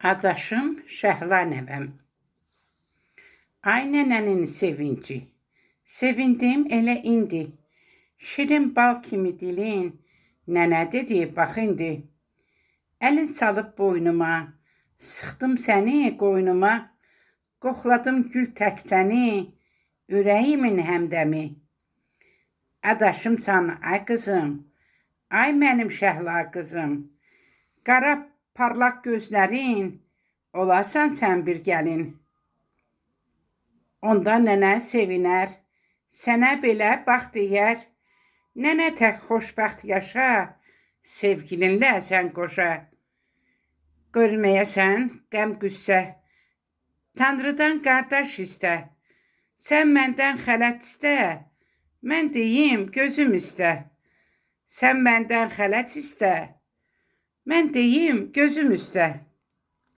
Adaşım Şəhla nəvəm. Ay nənənin sevinci, sevindim elə indi. Şirin bal kimi dilin, nənə dedi bax indi. Əlin salıb boynuma, sıxdım səni qoynuma. Qoxladım gül tək səni, ürəyimin həmdəmi. Adaşımsan ay qızım, ay mənim Şəhla qızım. Qara parlaq gözlərin, olasan sən bir gəlin. Onda nənə sevinər, sənə belə bax deyər. Nənə tək xoşbəxt yaşa, sevgilinlə sən qoşa. Görməyəsən qəm qüssə, Tanrıdan qardaş istə. Sən məndən xələt istə, mən deyim gözüm istə. Sən məndən xələt istə, mən deyim gözüm istə.